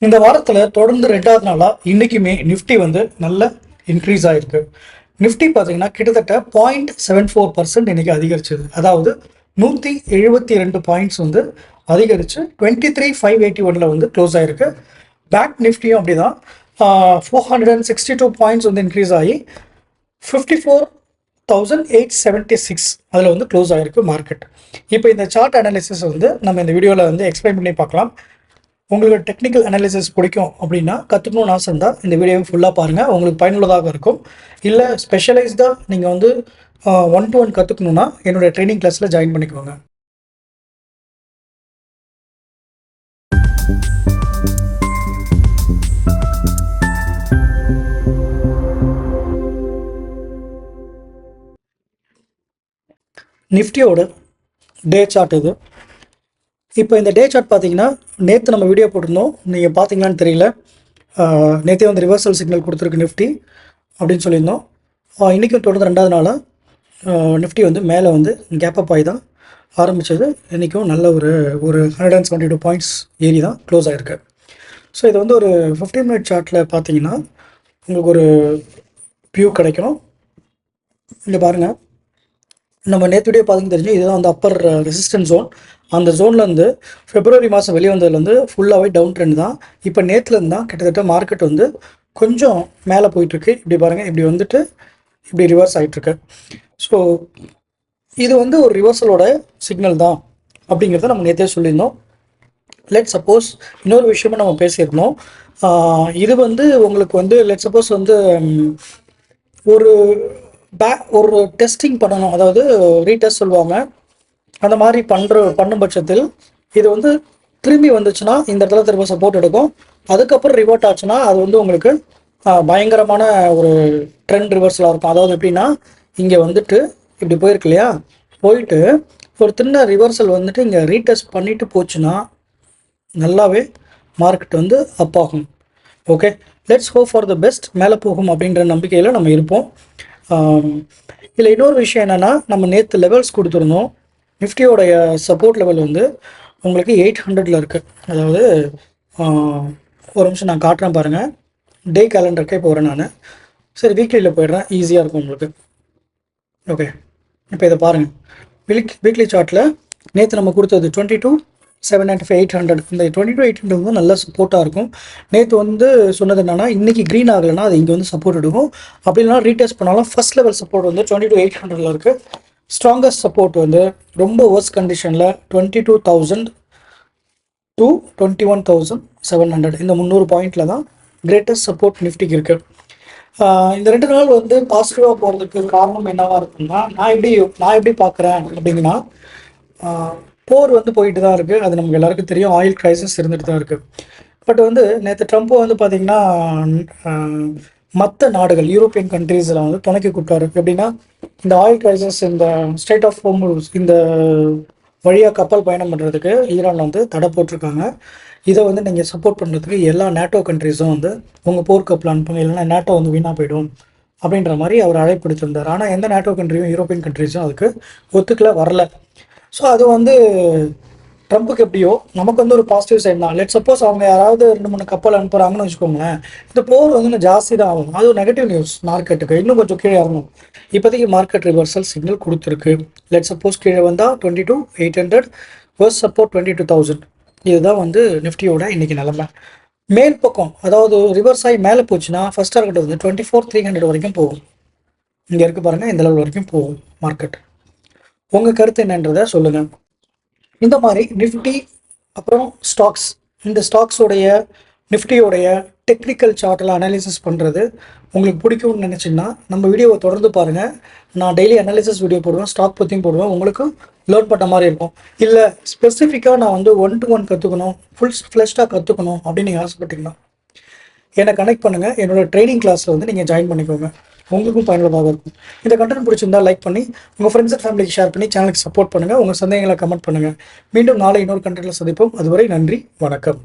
இந்த வாரத்தில் தொடர்ந்து ரெண்டாவது நாளாக இன்றைக்குமே நிஃப்டி வந்து நல்ல இன்க்ரீஸ் ஆகிருக்கு. நிஃப்டி பார்த்தீங்கன்னா கிட்டத்தட்ட 0.74% இன்றைக்கி அதிகரிச்சது. அதாவது 172 பாயிண்ட்ஸ் வந்து அதிகரித்து 23,581 வந்து க்ளோஸ் ஆகிருக்கு. பேங்க் நிஃப்டியும் அப்படி தான் 462 பாயிண்ட்ஸ் வந்து இன்க்ரீஸ் ஆகி 54,876 அதில் வந்து க்ளோஸ் ஆகிருக்கு மார்க்கெட். இப்போ இந்த சார்ட் அனாலிசிஸ் வந்து நம்ம இந்த வீடியோவில் வந்து எக்ஸ்பிளைன் பண்ணி பார்க்கலாம். உங்களுக்கு டெக்னிக்கல் அனாலிசிஸ் பிடிக்கும் அப்படின்னா கற்றுக்கணும்னு ஆசை இருந்தால் இந்த வீடியோவை ஃபுல்லாக பாருங்கள், உங்களுக்கு பயனுள்ளதாக இருக்கும். இல்லை ஸ்பெஷலைஸ்டாக நீங்கள் வந்து 1-to-1 கற்றுக்கணுன்னா என்னுடைய ட்ரைனிங் கிளாஸில் ஜாயின் பண்ணிக்கோங்க. நிஃப்டியோட டே சார்ட் இது. இப்போ இந்த டே சார்ட் பார்த்தீங்கன்னா நேற்று நம்ம வீடியோ போட்டிருந்தோம், நீங்கள் பார்த்தீங்களான்னு தெரியல. நேற்றே வந்து ரிவர்சல் சிக்னல் கொடுத்துருக்கு நிஃப்டி அப்படின்னு சொல்லியிருந்தோம். இன்றைக்கும் தொடர்ந்து ரெண்டாவது நாளாக நிஃப்டி வந்து மேலே வந்து கேப் அப் ஆகி தான் ஆரம்பித்தது. இன்றைக்கும் நல்ல ஒரு 172 பாயிண்ட்ஸ் ஏறி தான் க்ளோஸ் ஆகிருக்கு. ஸோ இது வந்து ஒரு 15 மினிட் சார்ட்டில் பார்த்தீங்கன்னா உங்களுக்கு ஒரு வியூ கிடைக்கும். இங்கே பாருங்கள், நம்ம நேற்றுடைய பார்த்தீங்கன்னா தெரிஞ்சு இதுதான் வந்து அப்பர் ரெசிஸ்டன்ஸ் ஜோன். அந்த ஜோன்லேருந்து பிப்ரவரி மாதம் வெளியே வந்ததுலேருந்து ஃபுல்லாகவே டவுன் ட்ரெண்ட் தான். இப்போ நேற்றுலேருந்து தான் கிட்டத்தட்ட மார்க்கெட் வந்து கொஞ்சம் மேலே போயிட்டுருக்கு. இப்படி பாருங்கள், இப்படி வந்துட்டு இப்படி ரிவர்ஸ் ஆகிட்டுருக்கு. ஸோ இது வந்து ஒரு ரிவர்சலோட சிக்னல் தான் அப்படிங்கிறத நம்ம நேற்றே சொல்லியிருந்தோம். லெட் சப்போஸ் இன்னொரு விஷயமும் நம்ம பேசியிருந்தோம். இது வந்து உங்களுக்கு வந்து லெட் சப்போஸ் வந்து ஒரு டெஸ்டிங் பண்ணணும், அதாவது ரீடெஸ்ட் சொல்லுவாங்க. அந்த மாதிரி பண்ணும் பட்சத்தில் இது வந்து திரும்பி வந்துச்சுன்னா இந்த இடத்துல திரும்ப சப்போர்ட் எடுக்கும். அதுக்கப்புறம் ரிவர்ட் ஆச்சுன்னா அது வந்து உங்களுக்கு பயங்கரமான ஒரு ட்ரெண்ட் ரிவர்சலாக இருக்கும். அதாவது எப்படின்னா இங்கே வந்துட்டு இப்படி போயிருக்கு இல்லையா, போயிட்டு ஒரு சின்ன ரிவர்சல் வந்துட்டு இங்கே ரீடெஸ்ட் பண்ணிட்டு போச்சுன்னா நல்லாவே மார்க்கெட் வந்து அப் ஆகும். Okay, let's hope for the best. மேலே போகும் அப்படின்ற நம்பிக்கையில் நம்ம இருப்போம். இதில் இன்னொரு விஷயம் என்னென்னா, நம்ம நேற்று லெவல்ஸ் கொடுத்துருந்தோம். நிஃப்டியோடைய சப்போர்ட் லெவல் வந்து உங்களுக்கு 800 இருக்குது. அதாவது ஒரு நிமிஷம் நான் காட்டுறேன் பாருங்கள். டே கேலண்டருக்கே போகிறேன் நான். சரி, வீக்லியில் போயிடுறேன், ஈஸியாக இருக்கும் உங்களுக்கு. ஓகே, இப்போ இதை பாருங்கள். வீக்லி சார்ட்டில் நேற்று நம்ம கொடுத்தது 22,795,800. இந்த 22,800 வந்து நல்ல சப்போர்ட்டாக இருக்கும். நேற்று வந்து சொன்னது என்னென்னா, இன்றைக்கி க்ரீன் ஆகலைன்னா அது இங்கே வந்து சப்போர்ட் எடுக்கும். அப்படி இல்லைனா ரீடெஸ்ட் பண்ணாலும் ஃபஸ்ட் லெவல் சப்போர்ட் வந்து 22,800 இருக்குது. ஸ்ட்ராங்கஸ்ட் சப்போர்ட் வந்து ரொம்ப வர்ஸ்ட் கண்டிஷனில் 22,000 to 21,700 இந்த 300 பாயிண்டில் தான் கிரேட்டஸ்ட் சப்போர்ட் நிஃப்டிக்கு இருக்குது. இந்த 2 நாள் வந்து பாசிட்டிவாக போகிறதுக்கு காரணம் என்னவாக இருக்குன்னா, நான் எப்படி பார்க்குறேன் அப்படிங்கன்னா, போர் வந்து போயிட்டு தான் இருக்குது. அது நமக்கு எல்லாருக்கும் தெரியும். ஆயில் க்ரைசிஸ் இருந்துட்டு தான் இருக்குது. பட் வந்து நேற்று ட்ரம்ப் வந்து பார்த்திங்கன்னா மற்ற நாடுகள் யூரோப்பியன் கண்ட்ரீஸில் வந்து துணைக்கு கூப்பிட்டாரு. எப்படின்னா, இந்த ஆயில் க்ரைசிஸ், இந்த ஸ்டேட் ஆஃப் ஹோர்முஸ் இந்த வழியாக கப்பல் பயணம் பண்ணுறதுக்கு ஈரான் வந்து தடை போட்டிருக்காங்க. இதை வந்து நீங்கள் சப்போர்ட் பண்ணுறதுக்கு எல்லா நேட்டோ கண்ட்ரீஸும் வந்து உங்கள் போர்க்கப்பல் அனுப்புங்க, இல்லைன்னா நேட்டோ வந்து வீணாக போயிடும் அப்படின்ற மாதிரி அவர் அழைப்படுத்திருந்தார். ஆனால் எந்த நேட்டோ கண்ட்ரியும் யூரோப்பியன் கண்ட்ரீஸும் அதுக்கு ஒத்துக்கல, வரல. ஸோ அது வந்து ட்ரம்ப்புக்கு எப்படியோ நமக்கு வந்து ஒரு பாசிட்டிவ் சைட் தான். லெட் சப்போஸ் அவங்க யாராவது 2-3 கப்பல் அனுப்புகிறாங்கன்னு வச்சுக்கோங்களேன், இந்த போர் வந்து இன்னும் ஜாஸ்தி தான் ஆகும். அது ஒரு நெகட்டிவ் நியூஸ் மார்க்கெட்டுக்கு, இன்னும் கொஞ்சம் கீழே இறங்கும். இப்போதைக்கு மார்க்கெட் ரிவர்சல் சிக்னல் கொடுத்துருக்கு. லெட் சப்போஸ் கீழே வந்தால் 22,800, ஃபர்ஸ்ட் சப்போர்ட் 22,000. இதுதான் வந்து நிஃப்டியோட இன்றைக்கி நிலமை. மேல் பக்கம் அதாவது ரிவர்ஸ் ஆகி மேலே போச்சுன்னா ஃபஸ்ட் டார்கெட் வந்து 24,300 வரைக்கும் போகும். இங்கே இருக்குது பாருங்கள், இந்த லெவல் வரைக்கும் போகும் மார்க்கெட். உங்கள் கருத்து என்னன்றதை சொல்லுங்கள். இந்த மாதிரி நிஃப்டி அப்புறம் ஸ்டாக்ஸ், இந்த ஸ்டாக்ஸோடைய நிஃப்டியோடைய டெக்னிக்கல் சார்ட்டில் அனாலிசிஸ் பண்ணுறது உங்களுக்கு பிடிக்கும்னு நினச்சிங்கன்னா நம்ம வீடியோவை தொடர்ந்து பாருங்கள். நான் டெய்லி அனாலிசிஸ் வீடியோ போடுவேன், ஸ்டாக் பற்றியும் போடுவேன். உங்களுக்கு லேர்ன் பண்ண மாதிரி இருக்கும். இல்லை ஸ்பெசிஃபிக்காக நான் வந்து 1-to-1 கற்றுக்கணும், ஃபுல் ஃப்ளெஷ்டாக கற்றுக்கணும் அப்படின்னு நீங்கள் ஆசைப்பட்டீங்கன்னா என்னை கனெக்ட் பண்ணுங்கள். என்னோடய ட்ரைனிங் கிளாஸில் வந்து நீங்கள் ஜாயின் பண்ணிக்கோங்க, உங்களுக்கும் பயனுள்ளதாக இருக்கும். இந்த கண்டென்ட் பிடிச்சிருந்தால் லைக் பண்ணி உங்கள் ஃப்ரெண்ட்ஸ் அண்ட் ஃபேமிலிக்கு ஷேர் பண்ணி சேனலுக்கு சப்போர்ட் பண்ணுங்கள். உங்கள் சந்தேகங்களை கமெண்ட் பண்ணுங்கள். மீண்டும் நாளை இன்னொரு கண்டென்ட்டில் சந்திப்போம். அதுவரை நன்றி, வணக்கம்.